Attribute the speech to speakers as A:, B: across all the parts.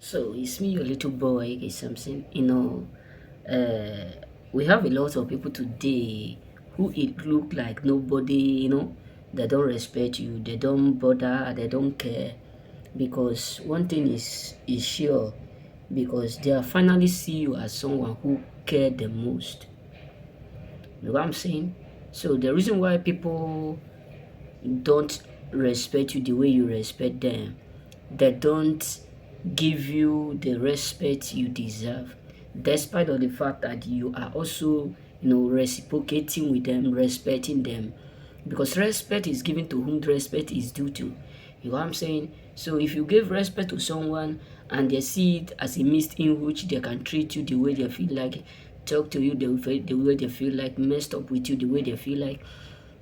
A: So it's me, your little boy, okay, something. We have a lot of people today who it look like nobody, they don't respect you, they don't bother, they don't care. Because one thing is sure, because they are finally see you as someone who care the most. You know what I'm saying? So the reason why people don't respect you the way you respect them, they don't give you the respect you deserve, despite of the fact that you are also, reciprocating with them, respecting them, because respect is given to whom respect is due to. You know what I'm saying? So if you give respect to someone and they see it as a means in which they can treat you the way they feel like, talk to you the way they feel like, messed up with you the way they feel like,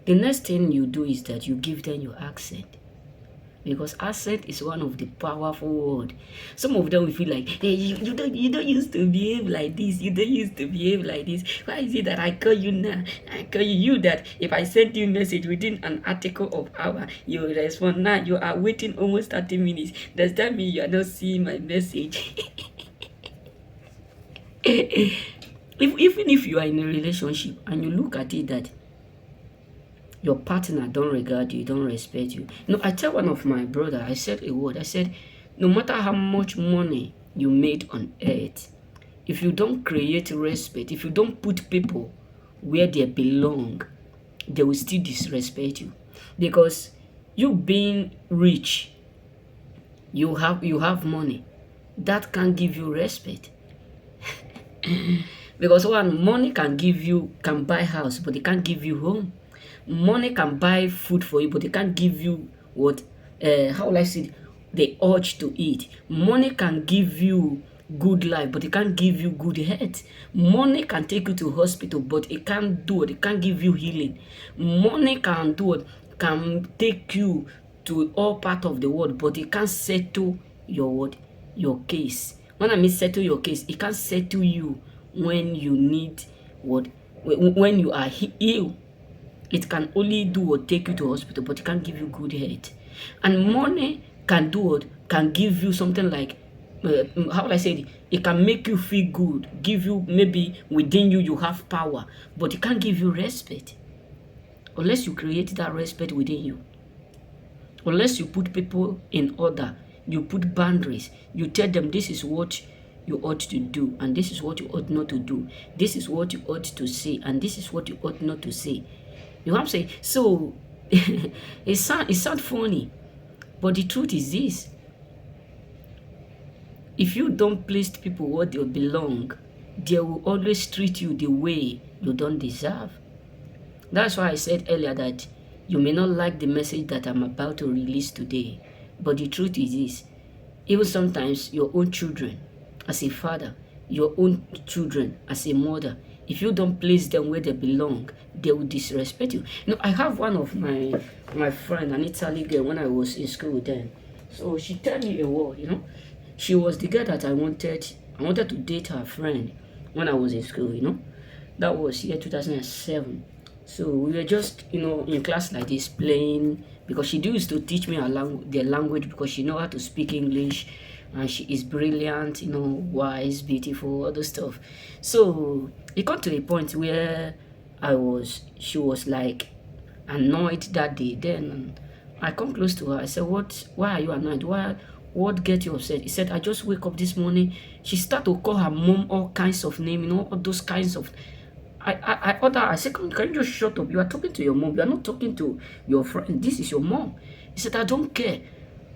A: the next thing you do is that you give them your accent, because accent is one of the powerful word. Some of them will feel like, hey, you don't used to behave like this. You don't used to behave like this. Why is it that I call you now? I call you that if I send you a message within an article of hour, you will respond. Now you are waiting almost 30 minutes. Does that mean you are not seeing my message? Even if you are in a relationship and you look at it that your partner don't regard you, don't respect you. I tell one of my brother, I said a word. I said, no matter how much money you made on earth, if you don't create respect, if you don't put people where they belong, they will still disrespect you. Because you being rich, you have money, that can give you respect. Because one, money can buy house, but it can't give you home. Money can buy food for you, but it can't give you what, how will I say it? The urge to eat. Money can give you good life, but it can't give you good health. Money can take you to hospital, but it can't do it. It can't give you healing. Money can do it, can take you to all part of the world, but it can't settle your what? Your case. When I mean settle your case, it can't settle you when you need what? When you are ill. It can only do what, take you to hospital, but it can't give you good health. And money can do what, can give you something like, how will I say it? It can make you feel good, give you, maybe within you you have power, but it can't give you respect unless you create that respect within you. Unless you put people in order, you put boundaries, you tell them this is what you ought to do and this is what you ought not to do. This is what you ought to say and this is what you ought not to say. You know what I'm saying? So it sounds funny, but the truth is this: if you don't place people where they belong, they will always treat you the way you don't deserve. That's why I said earlier that you may not like the message that I'm about to release today, but the truth is this: even sometimes your own children, as a father, your own children as a mother, if you don't place them where they belong, they will disrespect you. I have one of my friend, an Italy girl, when I was in school with them. So she tell me a word. She was the girl that I wanted to date her friend when I was in school. That was year 2007. So we were just, in class like this playing, because she used to teach me their language, because she know how to speak English and she is brilliant, wise, beautiful, all those stuff. So it got to a point where she was like annoyed that day. Then I come close to her. I said, why are you annoyed? What get you upset? He said, I just wake up this morning. She start to call her mom all kinds of names, all those kinds of. I order. I said, can you just shut up? You are talking to your mom. You are not talking to your friend. This is your mom. He said, I don't care.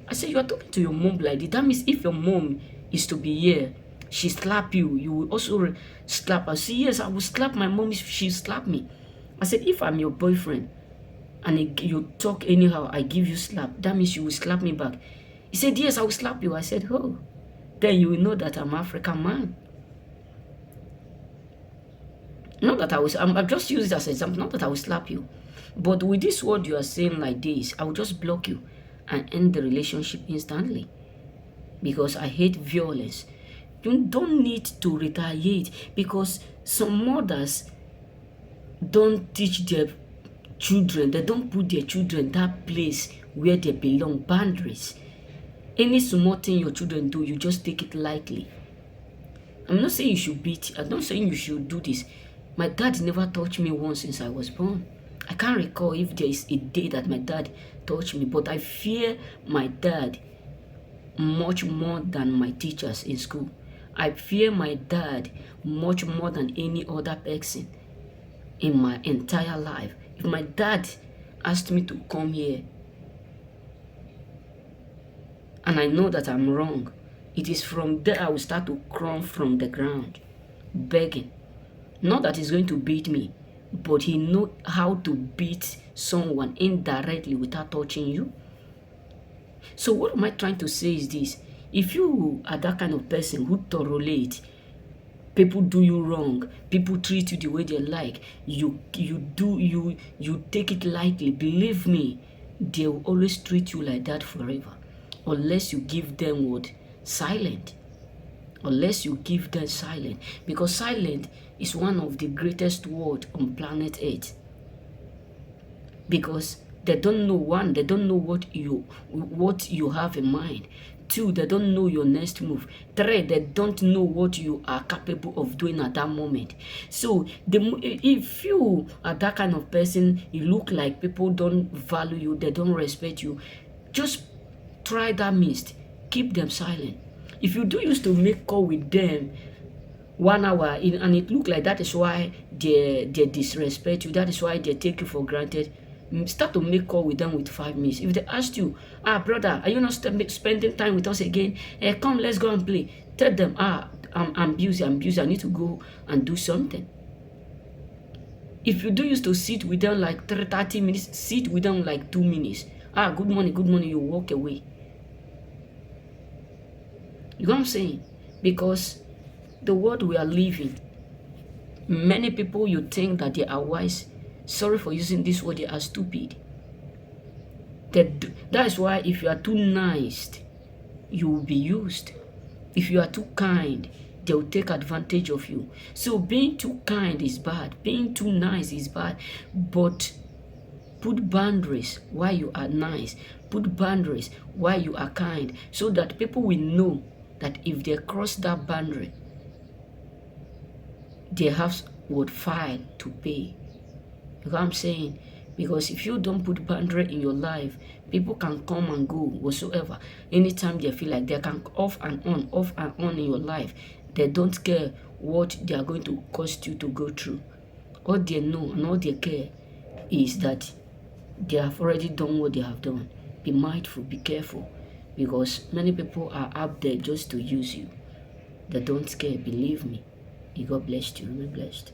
A: I said, you are talking to your mom like this. That means if your mom is to be here, she slap you, you will also slap her. See, yes, I will slap my mom if she slap me. I said, if I'm your boyfriend and you talk anyhow, I give you slap, that means you will slap me back. He said, yes, I will slap you. I said, oh, then you will know that I'm African man. Not that I'm just use it as an example, not that I will slap you. But with this word you are saying like this, I will just block you and end the relationship instantly. Because I hate violence. You don't need to retaliate, because some mothers don't teach their children, they don't put their children that place where they belong, boundaries. Any small thing your children do, you just take it lightly. I'm not saying you should beat. I'm not saying you should do this. My dad never touched me once since I was born. I can't recall if there is a day that my dad touched me, but I fear my dad much more than my teachers in school. I fear my dad much more than any other person in my entire life. If my dad asked me to come here and I know that I'm wrong, it is from there I will start to crawl from the ground, begging. Not that he's going to beat me, but he knows how to beat someone indirectly without touching you. So what am I trying to say is this: if you are that kind of person who tolerate people do you wrong, people treat you the way they like, you take it lightly, believe me, they will always treat you like that forever, unless you give them what? Silent. Unless you give them silent, because silent is one of the greatest words on planet Earth. Because they don't know, one, they don't know what you have in mind. Two, they don't know your next move. Three, they don't know what you are capable of doing at that moment. So if you are that kind of person, you look like people don't value you, they don't respect you, just try that mist. Keep them silent. If you do used to make call with them 1 hour and it look like that is why they disrespect you, that is why they take you for granted, start to make call with them with 5 minutes. If they ask you, brother, are you not spending time with us again? Come, let's go and play. Tell them, I'm busy, I need to go and do something. If you do used to sit with them like 30 minutes, sit with them like 2 minutes. Good morning, you walk away. You know what I'm saying? Because the world we are living, many people, you think that they are wise. Sorry for using this word, they are stupid. That is why if you are too nice, you will be used. If you are too kind, they will take advantage of you. So being too kind is bad. Being too nice is bad. But put boundaries while you are nice. Put boundaries while you are kind, so that people will know that if they cross that boundary, they have what fine to pay. You know what I'm saying? Because if you don't put boundary in your life, people can come and go whatsoever. Anytime they feel like they can off and on in your life. They don't care what they are going to cost you to go through. All they know and all they care is that they have already done what they have done. Be mindful, be careful, because many people are out there just to use you. They don't care, believe me. God bless you. Be blessed.